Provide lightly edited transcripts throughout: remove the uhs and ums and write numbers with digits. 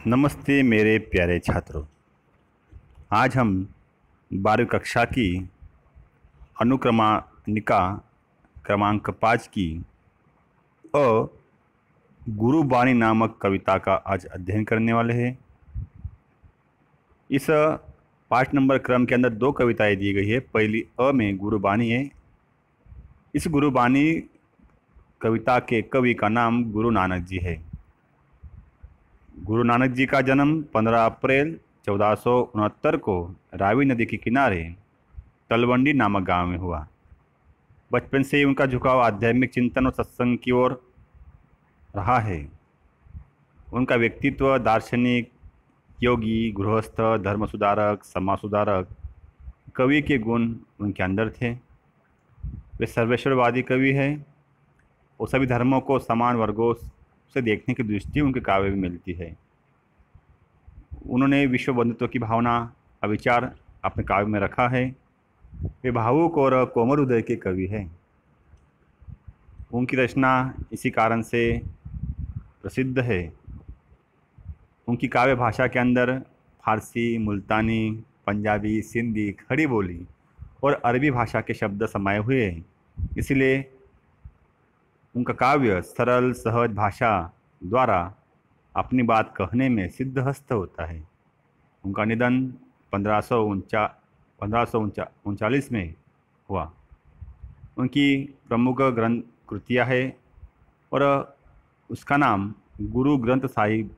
नमस्ते मेरे प्यारे छात्रों। आज हम 12वीं कक्षा की अनुक्रमानिका क्रमांक 5 की अ गुरुबाणी नामक कविता का आज अध्ययन करने वाले हैं। इस 5 नंबर क्रम के अंदर 2 कविताएं दी गई है। पहली अ में गुरुबाणी है। इस गुरुबाणी कविता के कवि का नाम गुरु नानक जी है। गुरु नानक जी का जन्म 15 अप्रैल 1469 को रावी नदी के किनारे तलवंडी नामक गांव में हुआ। बचपन से ही उनका झुकाव आध्यात्मिक चिंतन और सत्संग की ओर रहा है। उनका व्यक्तित्व दार्शनिक, योगी, गृहस्थ, धर्म सुधारक, समाज सुधारक, कवि के गुण उनके अंदर थे। वे सर्वेश्वरवादी कवि हैं और सभी धर्मों को समान वर्गों से देखने की दृष्टि उनके काव्य में मिलती है। उन्होंने विश्व बंधुत्व की भावना का विचार अपने काव्य में रखा है। वे भावुक और कोमल हृदय के कवि हैं। उनकी रचना इसी कारण से प्रसिद्ध है। उनकी काव्य भाषा के अंदर फारसी, मुल्तानी, पंजाबी, सिंधी, खड़ी बोली और अरबी भाषा के शब्द समाये हुए हैं। इसलिए उनका काव्य सरल सहज भाषा द्वारा अपनी बात कहने में सिद्धहस्त होता है। उनका निधन 1539 में हुआ। उनकी प्रमुख ग्रंथ कृतियाँ है और उसका नाम गुरु ग्रंथ साहिब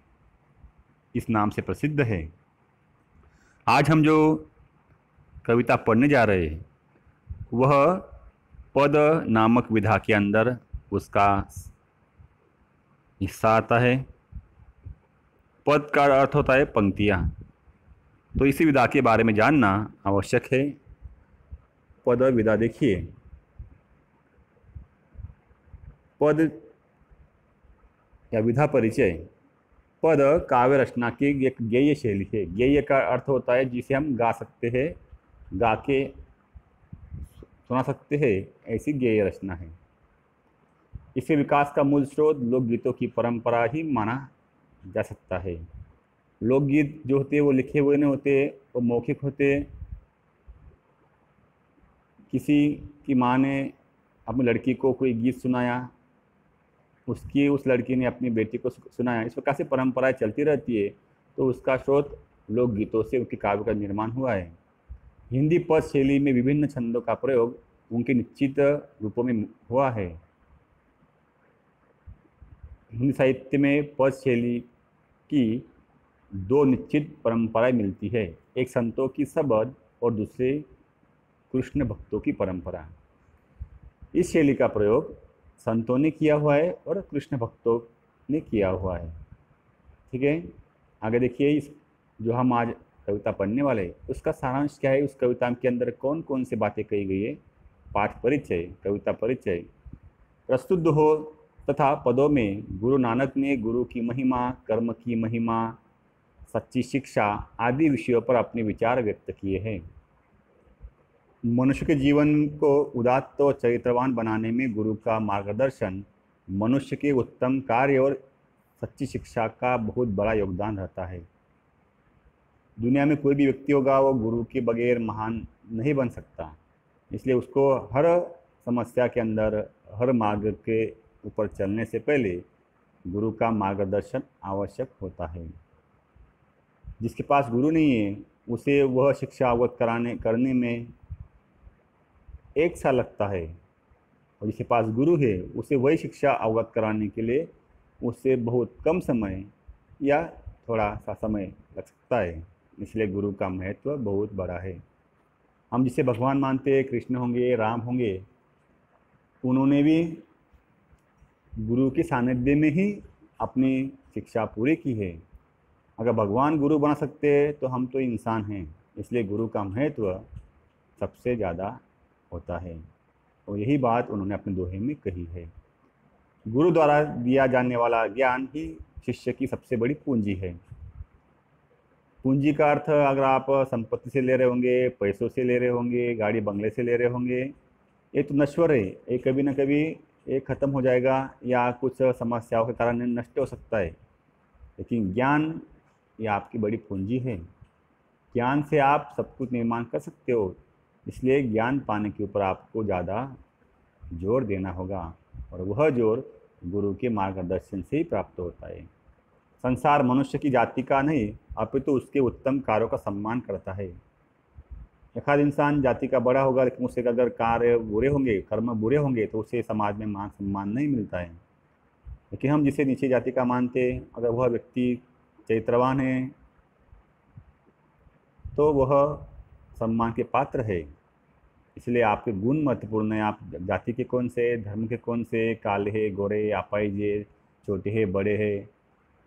इस नाम से प्रसिद्ध है। आज हम जो कविता पढ़ने जा रहे हैं वह पद नामक विधा के अंदर उसका हिस्सा आता है। पद का अर्थ होता है पंक्तियाँ। तो इसी विधा के बारे में जानना आवश्यक है। पद विधा देखिए। पद या विधा परिचय। पद काव्य रचना की एक गेय शैली है। गेय का अर्थ होता है जिसे हम गा सकते हैं, गा के सुना सकते हैं, ऐसी गेय रचना है। इसके विकास का मूल स्रोत लोकगीतों की परंपरा ही माना जा सकता है। लोकगीत जो होते हैं वो लिखे हुए नहीं होते, वो मौखिक होते। किसी की माँ ने अपनी लड़की को कोई गीत सुनाया, उस लड़की ने अपनी बेटी को सुनाया। इस प्रकार से परंपराएं चलती रहती है। तो उसका स्रोत लोकगीतों से उनके काव्य का निर्माण हुआ है। हिंदी पद शैली में विभिन्न छंदों का प्रयोग उनके निश्चित रूपों में हुआ है। हिंदी साहित्य में पद शैली की 2 निश्चित परंपराएं मिलती है। एक संतों की सबद और दूसरे कृष्ण भक्तों की परंपरा। इस शैली का प्रयोग संतों ने किया हुआ है और कृष्ण भक्तों ने किया हुआ है। ठीक है, आगे देखिए। इस जो हम आज कविता पढ़ने वाले हैं उसका सारांश क्या है, उस कविता के अंदर कौन कौन सी बातें कही गई है। पाठ परिचय, कविता परिचय प्रस्तुत हो तथा पदों में गुरु नानक ने गुरु की महिमा, कर्म की महिमा, सच्ची शिक्षा आदि विषयों पर अपने विचार व्यक्त किए हैं। मनुष्य के जीवन को उदात्त और चरित्रवान बनाने में गुरु का मार्गदर्शन, मनुष्य के उत्तम कार्य और सच्ची शिक्षा का बहुत बड़ा योगदान रहता है। दुनिया में कोई भी व्यक्ति होगा वो गुरु के बगैर महान नहीं बन सकता। इसलिए उसको हर समस्या के अंदर, हर मार्ग के ऊपर चलने से पहले गुरु का मार्गदर्शन आवश्यक होता है। जिसके पास गुरु नहीं है उसे वह शिक्षा अवगत करने में 1 साल लगता है, और जिसके पास गुरु है उसे वही शिक्षा अवगत कराने के लिए उससे बहुत कम समय या थोड़ा सा समय लग सकता है। इसलिए गुरु का महत्व बहुत बड़ा है। हम जिसे भगवान मानते हैं, कृष्ण होंगे, राम होंगे, उन्होंने भी गुरु के सानिध्य में ही अपनी शिक्षा पूरी की है। अगर भगवान गुरु बना सकते हैं तो हम तो इंसान हैं। इसलिए गुरु का महत्व सबसे ज़्यादा होता है, और यही बात उन्होंने अपने दोहे में कही है। गुरु द्वारा दिया जाने वाला ज्ञान ही शिष्य की सबसे बड़ी पूंजी है। पूंजी का अर्थ अगर आप संपत्ति से ले रहे होंगे, पैसों से ले रहे होंगे, गाड़ी बंगले से ले रहे होंगे, ये तो नश्वर है। ये कभी ना कभी ये ख़त्म हो जाएगा या कुछ समस्याओं के कारण नष्ट हो सकता है। लेकिन ज्ञान ये आपकी बड़ी पूंजी है। ज्ञान से आप सब कुछ निर्माण कर सकते हो, इसलिए ज्ञान पाने के ऊपर आपको ज़्यादा जोर देना होगा, और वह जोर गुरु के मार्गदर्शन से ही प्राप्त होता है। संसार मनुष्य की जाति का नहीं, अपितु उसके उत्तम कार्यों का सम्मान करता है। एक आध इंसान जाति का बड़ा होगा, लेकिन उसके अगर कार्य बुरे होंगे, कर्म बुरे होंगे, तो उसे समाज में मान सम्मान नहीं मिलता है। लेकिन हम जिसे नीचे जाति का मानते, अगर वह व्यक्ति चरित्रवान है तो वह सम्मान के पात्र है। इसलिए आपके गुण महत्वपूर्ण है। आप जाति के कौन से, धर्म के कौन से, काले है, गोरे, अपाहिज, छोटे है, बड़े है,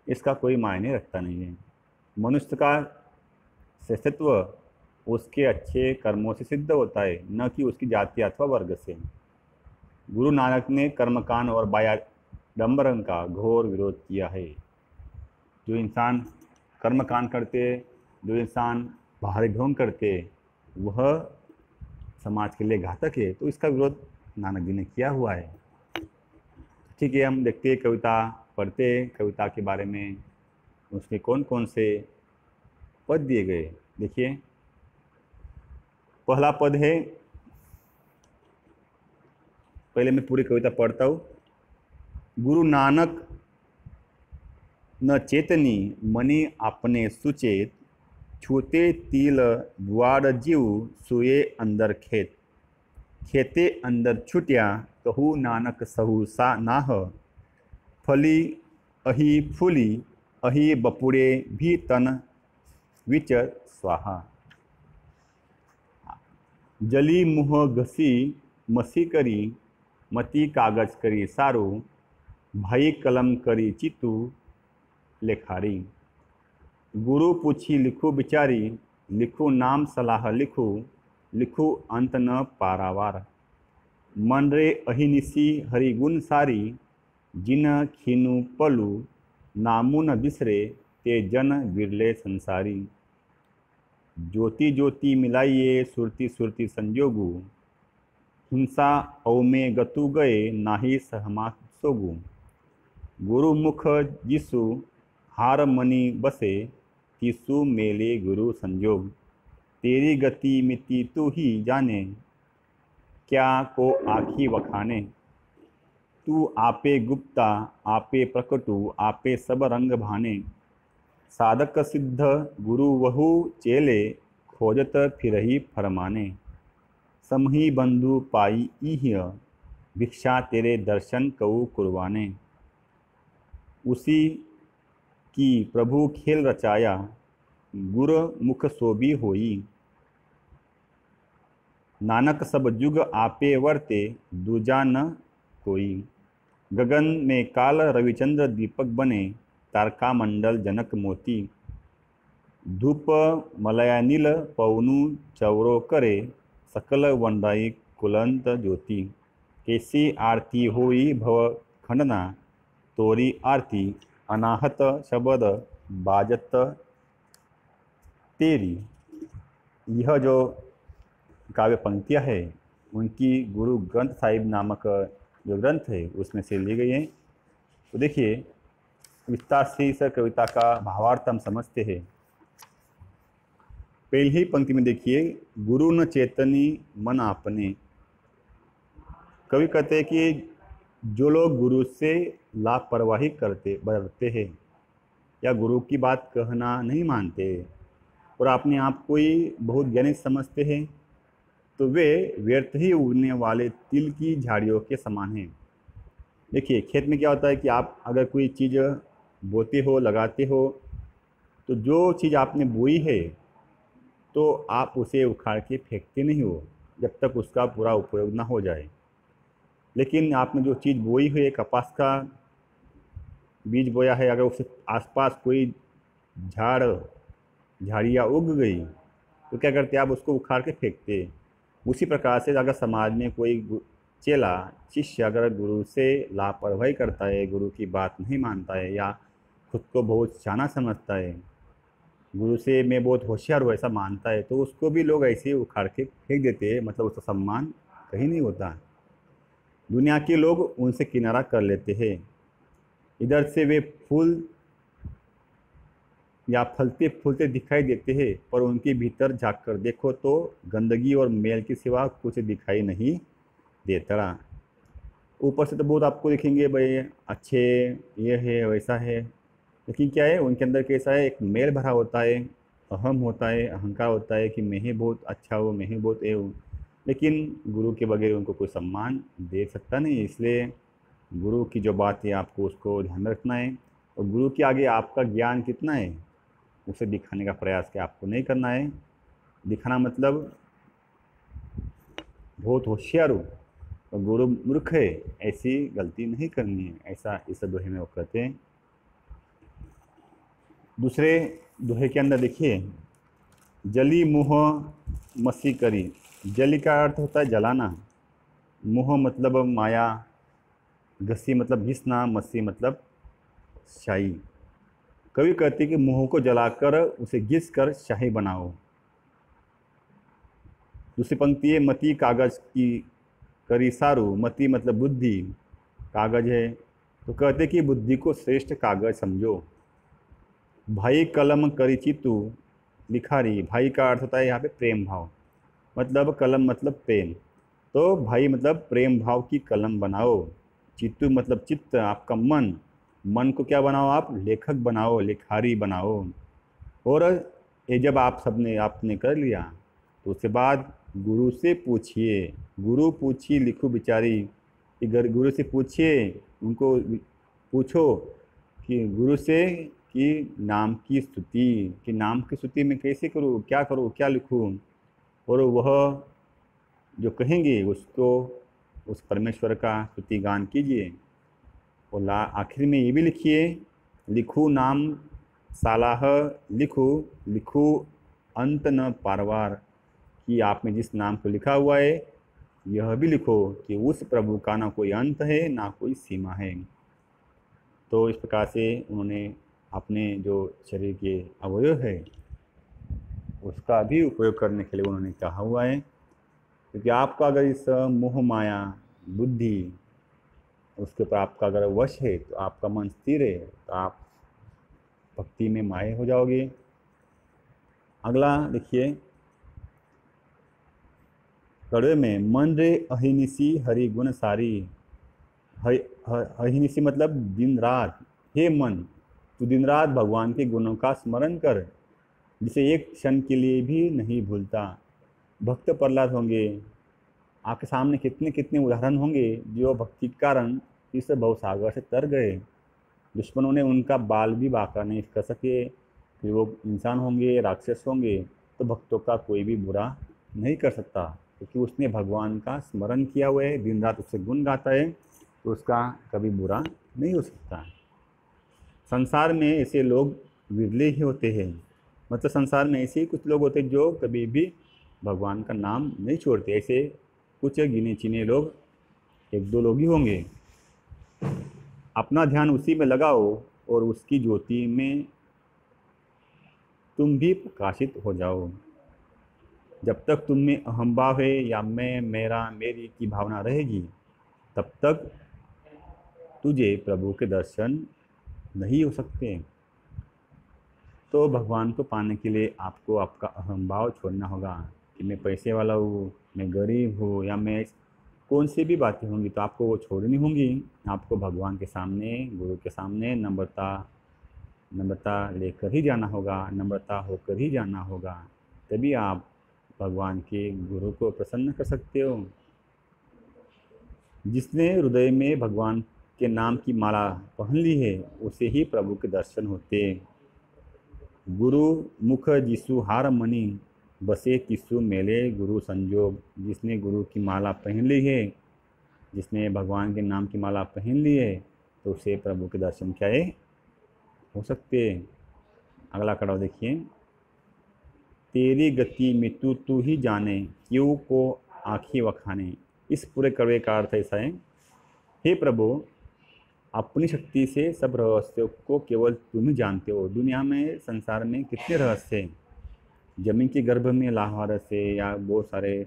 इसका कोई मायने रखता नहीं है। मनुष्य का श्रेष्ठत्व उसके अच्छे कर्मों से सिद्ध होता है, न कि उसकी जाति अथवा वर्ग से। गुरु नानक ने कर्मकांड और बायाडंबरन का घोर विरोध किया है। जो इंसान कर्मकांड करते, जो इंसान बाहरी ढोंग करते, वह समाज के लिए घातक है, तो इसका विरोध नानक जी ने किया हुआ है। ठीक है, हम देखते कविता पढ़ते, कविता के बारे में उसमें कौन कौन से पद दिए गए। देखिए, पहला पद है, पहले मैं पूरी कविता पढ़ता हूँ। गुरु नानक न चेतनी मनि अपने सुचेत, छूते तिल द्वार जीव सोए अंदर खेत, खेते अंदर छुटिया कहू नानक सहु सा नाह, फली अही फूली अही बपुरे भी तन विच स्वाहा। जली मुँह घसी मसी करी, मती कागज करी सारू, भाई कलम करी चितू लेखारी। गुरु पूछी लिखू बिचारी, लिखू नाम सलाह लिखू, लिखू अंत न पारावार। मन रे अहिनिसी हरिगुण सारी, जिन खीनु पलू नामु न बिसरे, ते जन बिरले संसारी। ज्योति ज्योति मिलाइए सुरति सुरति संजोगु, हिंसा औमे गतु गए नाही सहमा सोगु। गुरु मुख जिसु हार मनि बसे, तिसु मेले गुरु संजोग। तेरी गति मिति तू ही जाने, क्या को आखी वखाने। तू आपे गुप्ता आपे प्रकटु, आपे सब रंग भाने। साधक सिद्ध गुरु वहु चेले, खोजत फिरही फरमाने। समही बंधु पाई इह, भिक्षा तेरे दर्शन कऊ कुर्बाने। उसी की प्रभु खेल रचाया, गुर मुख सोबी होई। नानक सब जुग आपे वर्ते, दूजा न कोई। गगन में काल रविचंद्र दीपक बने, तारका मंडल जनक मोती। धूप मलयानील पवनु चौरो करे, सकल वंडाई कुलंत ज्योति। कैसी आरती होई भव खंडना, तोरी आरती अनाहत शब्द बाजत तेरी। यह जो काव्य पंक्तियाँ है, उनकी गुरु ग्रंथ साहिब नामक जो ग्रंथ है उसमें से ली गई हैं। तो देखिए, विस्तार से इस कविता का भावार्थ हम समझते हैं। पहली ही पंक्ति में देखिए, गुरु न चेतनी मन आपने। कवि कहते हैं कि जो लोग गुरु से लापरवाही बरतते हैं, या गुरु की बात कहना नहीं मानते और अपने आप को ही बहुत ज्ञानी समझते हैं, तो वे व्यर्थ ही उगने वाले तिल की झाड़ियों के समान हैं। देखिए, खेत में क्या होता है कि आप अगर कोई चीज़ बोते हो, लगाते हो, तो जो चीज़ आपने बोई है तो आप उसे उखाड़ के फेंकते नहीं हो जब तक उसका पूरा उपयोग ना हो जाए। लेकिन आपने जो चीज़ बोई है, कपास का बीज बोया है, अगर उसके आसपास कोई झाड़ियाँ उग गई तो क्या करते हैं, आप उसको उखाड़ के फेंकते। उसी प्रकार से अगर समाज में कोई चेला शिष्य अगर गुरु से लापरवाही करता है, गुरु की बात नहीं मानता है, या खुद को बहुत शाना समझता है, गुरु से मैं बहुत होशियार हूँ ऐसा मानता है, तो उसको भी लोग ऐसे ही उखाड़ के फेंक देते हैं। मतलब उसका सम्मान कहीं नहीं होता। दुनिया के लोग उनसे किनारा कर लेते हैं। इधर से वे फूल या फलते फूलते दिखाई देते हैं, पर उनके भीतर झांक कर देखो तो गंदगी और मैल के सिवा कुछ दिखाई नहीं देता। ऊपर से तो बहुत आपको दिखेंगे भाई अच्छे, ये है वैसा है, लेकिन क्या है उनके अंदर कैसा है, एक मैल भरा होता है, अहम होता है, अहंकार होता है कि मैं ही बहुत अच्छा हूँ, मैं ही बहुत ये हूँ। लेकिन गुरु के बगैर उनको कोई सम्मान दे सकता नहीं। इसलिए गुरु की जो बात है आपको उसको ध्यान में रखना है, और गुरु के आगे आपका ज्ञान कितना है उसे दिखाने का प्रयास क्या आपको नहीं करना है। दिखाना मतलब बहुत होशियार हो और गुरु मूर्ख है, ऐसी गलती नहीं करनी है, ऐसा इस दोहे में वो कहते हैं। दूसरे दोहे के अंदर देखिए, जली मुँह मसी करी। जली का अर्थ होता है जलाना, मुँह मतलब माया, घसी मतलब घिसना, मसी मतलब शाही। कवि कहते कि मुँह को जलाकर उसे घिस कर शाही बनाओ। दूसरी पंक्ति है, मती कागज की करी सारू। मती मतलब बुद्धि, कागज है तो कहते कि बुद्धि को श्रेष्ठ कागज समझो। भाई कलम करी चितू लिखारी। भाई का अर्थ होता है यहाँ पे प्रेम भाव, मतलब कलम मतलब पेन, तो भाई मतलब प्रेम भाव की कलम बनाओ। चित्तू मतलब चित्त, आपका मन, मन को क्या बनाओ आप, लेखक बनाओ, लेखारी बनाओ। और ये जब आप सबने आपने कर लिया तो उसके बाद गुरु से पूछिए। गुरु पूछी लिखो बिचारी, कि गुरु से पूछिए, उनको पूछो कि गुरु से कि नाम की स्तुति, कि नाम की स्तुति मैं कैसे करूँ, क्या लिखूँ। और वह जो कहेंगे उसको, उस परमेश्वर का स्तुति गान कीजिए। और आखिर में ये भी लिखिए, लिखू नाम सालाह लिखू, लिखू अंत न पारवार, कि आप में जिस नाम को लिखा हुआ है यह भी लिखो कि उस प्रभु का ना कोई अंत है ना कोई सीमा है। तो इस प्रकार से उन्होंने अपने जो शरीर के अवयव है उसका भी उपयोग करने के लिए उन्होंने कहा हुआ है। क्योंकि आपका अगर इस मोह माया बुद्धि उसके ऊपर आपका अगर वश है तो आपका मन स्थिर है तो आप भक्ति में माये हो जाओगे। अगला देखिए, कड़वे में, मन रे अहिनिसी हरि गुण सारी। अहिनिसी मतलब दिन रात। हे मन, तू दिन रात भगवान के गुणों का स्मरण कर, जिसे एक क्षण के लिए भी नहीं भूलता। भक्त प्रहलाद होंगे, आपके सामने कितने कितने उदाहरण होंगे जो भक्ति के कारण इस भवसागर से तर गए। दुश्मनों ने उनका बाल भी बांका नहीं कर सके। फिर वो इंसान होंगे, राक्षस होंगे, तो भक्तों का कोई भी बुरा नहीं कर सकता, क्योंकि उसने भगवान का स्मरण किया हुआ है, दिन रात उससे गुण गाता है, तो उसका कभी बुरा नहीं हो सकता। संसार में ऐसे लोग विरले ही होते हैं, मतलब संसार में ऐसे ही कुछ लोग होते हैं जो कभी भी भगवान का नाम नहीं छोड़ते। ऐसे कुछ गिने चुने लोग, एक दो लोग ही होंगे। अपना ध्यान उसी में लगाओ और उसकी ज्योति में तुम भी प्रकाशित हो जाओ। जब तक तुम में अहंभाव है या मैं, मेरा, मेरी की भावना रहेगी, तब तक तुझे प्रभु के दर्शन नहीं हो सकते। तो भगवान को पाने के लिए आपको आपका अहंभाव छोड़ना होगा कि मैं पैसे वाला हूँ, मैं गरीब हूँ, या मैं कौन सी भी बातें होंगी तो आपको वो छोड़नी होंगी। आपको भगवान के सामने, गुरु के सामने नम्रता लेकर ही जाना होगा, नम्रता होकर ही जाना होगा, तभी आप भगवान के गुरु को प्रसन्न कर सकते हो। जिसने हृदय में भगवान के नाम की माला पहन ली है उसे ही प्रभु के दर्शन होते। गुरु मुख जिसु हार मणि, बसे तिसु मेले गुरु संजोग। जिसने गुरु की माला पहन ली है, जिसने भगवान के नाम की माला पहन ली है, तो उसे प्रभु के दर्शन क्या है, हो सकते। अगला कड़ाव देखिए, तेरी गति में तू ही जाने, क्यों को आँखी वखाने। इस पूरे कड़वे का अर्थ ऐसा है, हे प्रभु, अपनी शक्ति से सब रहस्यों को केवल तुम ही जानते हो। दुनिया में, संसार में कितने रहस्य हैं, जमीन के गर्भ में लाहौरस है या बहुत सारे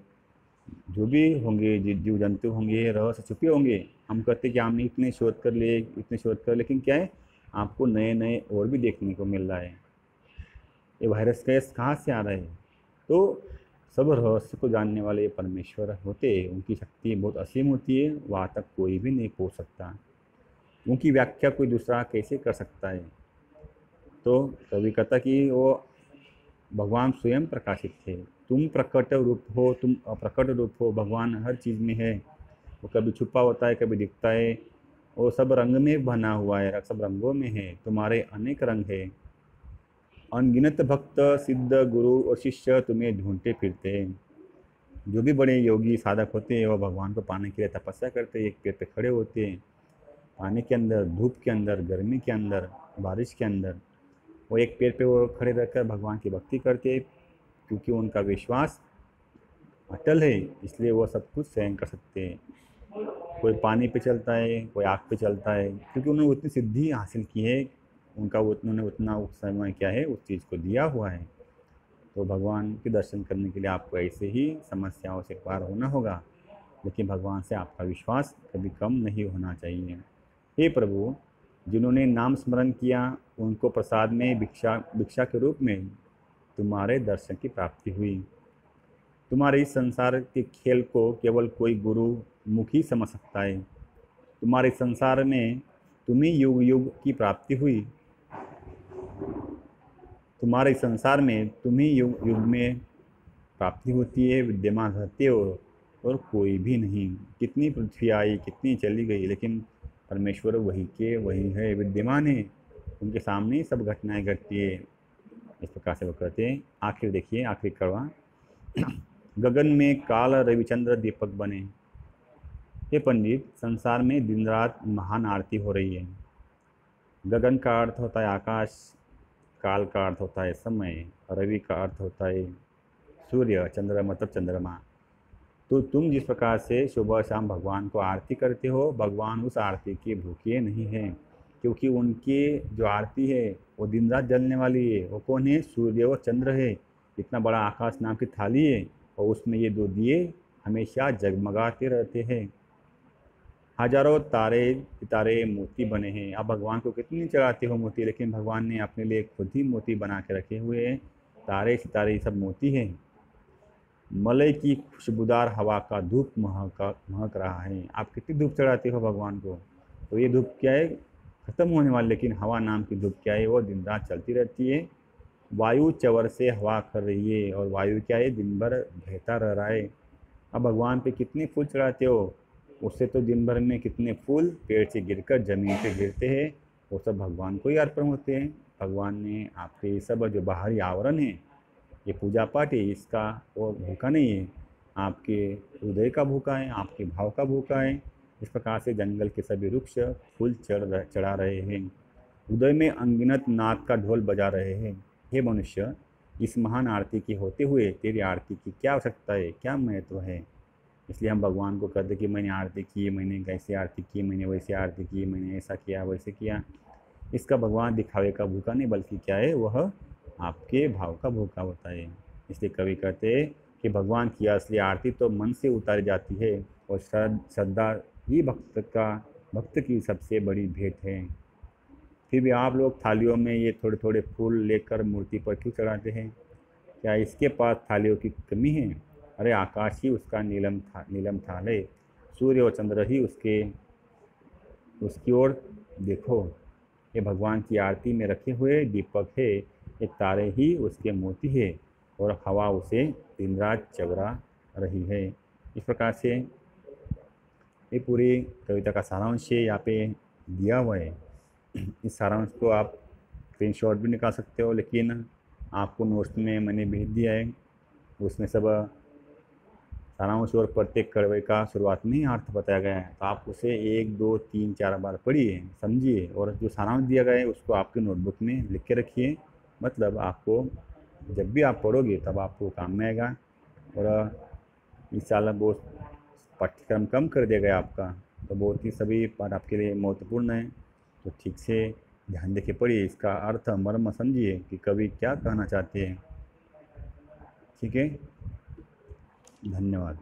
जो भी होंगे, जीव जंतु होंगे, रहस्य छुपे होंगे। हम कहते कि हमने इतने शोध कर लिए, इतने शोध कर, लेकिन क्या है, आपको नए नए और भी देखने को मिल रहा है। ये वायरस गैस कहाँ से आ रहे हैं? तो सब रहस्य को जानने वाले परमेश्वर होते, उनकी शक्ति बहुत असीम होती है, वहाँ तक कोई भी नहीं पहुँच सकता। उनकी व्याख्या कोई दूसरा कैसे कर सकता है? तो कवि कहता कि वो भगवान स्वयं प्रकाशित थे। तुम प्रकट रूप हो, तुम अप्रकट रूप हो। भगवान हर चीज़ में है, वो कभी छुपा होता है, कभी दिखता है। वो सब रंग में बना हुआ है, सब रंगों में है। तुम्हारे अनेक रंग है। अनगिनत भक्त, सिद्ध, गुरु और शिष्य तुम्हें ढूंढते फिरते हैं। जो भी बड़े योगी साधक होते हैं वो भगवान को पाने के लिए तपस्या करते हैं, एक पेड़ पे खड़े होते हैं, पानी के अंदर, धूप के अंदर, गर्मी के अंदर, बारिश के अंदर। वो एक पेड़ पे वो खड़े रहकर भगवान की भक्ति करते हैं, क्योंकि उनका विश्वास अटल है, इसलिए वो सब कुछ सहन कर सकते हैं। कोई पानी पे चलता है, कोई आग पे चलता है, क्योंकि उन्होंने उतनी सिद्धि हासिल की है। उन्होंने उतना उस समय क्या है, उस चीज़ को दिया हुआ है। तो भगवान के दर्शन करने के लिए आपको ऐसे ही समस्याओं से पार होना होगा, लेकिन भगवान से आपका विश्वास कभी कम नहीं होना चाहिए। हे प्रभु, जिन्होंने नाम स्मरण किया उनको प्रसाद में भिक्षा भिक्षा के रूप में तुम्हारे दर्शन की प्राप्ति हुई। तुम्हारे इस संसार के खेल को केवल कोई गुरु मुखी समझ सकता है। तुम्हारे संसार में तुम्हें युग युग की प्राप्ति हुई। तुम्हारे संसार में तुम्हें युग युग में प्राप्ति होती है, विद्यमान रहते हो और कोई भी नहीं। कितनी पृथ्वी आई, कितनी चली गई, लेकिन परमेश्वर वही के वही है, विद्यमान है। उनके सामने ही सब घटनाएं घटती है। इस प्रकार से वो कहते हैं। आखिर देखिए, आखिरी कड़वा। गगन में काल रविचंद्र दीपक बने। हे पंडित, संसार में दिन रात महान आरती हो रही है। गगन का अर्थ होता है आकाश, काल का अर्थ होता है समय, रवि का अर्थ होता है सूर्य, चंद्र मतलब चंद्रमा। तो तुम जिस प्रकार से सुबह शाम भगवान को आरती करते हो, भगवान उस आरती के भूखे नहीं हैं, क्योंकि उनकी जो आरती है वो दिन रात जलने वाली है। वो कौन है? सूर्य और चंद्र है। इतना बड़ा आकाश नाम की थाली है और उसमें ये दो दिए हमेशा जगमगाते रहते हैं। हजारों तारे सितारे मोती बने हैं। आप भगवान को कितनी चढ़ाते हो मोती, लेकिन भगवान ने अपने लिए खुद ही मोती बना के रखे हुए हैं। तारे सितारे सब मोती हैं। मलय की खुशबूदार हवा का धूप महक रहा है। आप कितनी धूप चढ़ाते हो भगवान को? तो ये धूप क्या है? ख़त्म होने वाली, लेकिन हवा नाम की धूप क्या है? वो दिन रात चलती रहती है। वायु चवर से हवा कर रही है और वायु क्या है? दिन भर बहता रह रहा है। अब भगवान पे कितने फूल चढ़ाते हो? उससे तो दिन भर में कितने फूल पेड़ से गिरकर ज़मीन पे गिरते हैं, वो सब भगवान को ही अर्पण होते हैं। भगवान ने आपके सब जो बाहरी आवरण है, ये पूजा पाठ है, इसका वो भूखा नहीं है, आपके हृदय का भूखा है, आपके भाव का भूखा है। इस प्रकार से जंगल के सभी वृक्ष फूल चढ़ा रहे हैं, हृदय में अनगिनत नाद का ढोल बजा रहे हैं। हे मनुष्य, इस महान आरती के होते हुए तेरी आरती की क्या आवश्यकता है, क्या महत्व है? इसलिए हम भगवान को कहते कि मैंने आरती की, मैंने कैसे आरती की, मैंने वैसे आरती की, मैंने ऐसा किया वैसे किया। इसका भगवान दिखावे का भूखा नहीं, बल्कि क्या है? वह आपके भाव का भूखा होता है। इसलिए कवि कहते हैं कि भगवान की असली आरती तो मन से उतारी जाती है और श्रद्धा ही भक्त की सबसे बड़ी भेंट है। फिर भी आप लोग थालियों में ये थोड़े थोड़े फूल लेकर मूर्ति पर क्यों चढ़ाते हैं? क्या इसके पास थालियों की कमी है? अरे आकाश ही उसका नीलम थाल है, सूर्य और चंद्र ही उसकी ओर देखो। ये भगवान की आरती में रखे हुए दीपक है, ये तारे ही उसके मोती है और हवा उसे दिन रात चवरा रही है। इस प्रकार से ये पूरी कविता का सारांश यहाँ पे दिया हुआ है। इस सारांश को आप स्क्रीनशॉट भी निकाल सकते हो, लेकिन आपको नोट्स में मैंने भेज दिया है। उसमें सब सारांश और प्रत्येक कड़वे का शुरुआत में ही अर्थ बताया गया है। तो आप उसे 1, 2, 3, 4 बार पढ़िए, समझिए, और जो सारांश दिया गया है उसको आपके नोटबुक में लिख के रखिए। मतलब आपको जब भी आप पढ़ोगे तब आपको काम में आएगा। और इस साल बहुत पाठ्यक्रम कम कर दिया गया आपका, तो बहुत ही सभी पाठ आपके लिए महत्वपूर्ण है। तो ठीक से ध्यान देके पढ़िए, इसका अर्थ मर्म समझिए कि कवि क्या कहना चाहते हैं। ठीक है, धन्यवाद।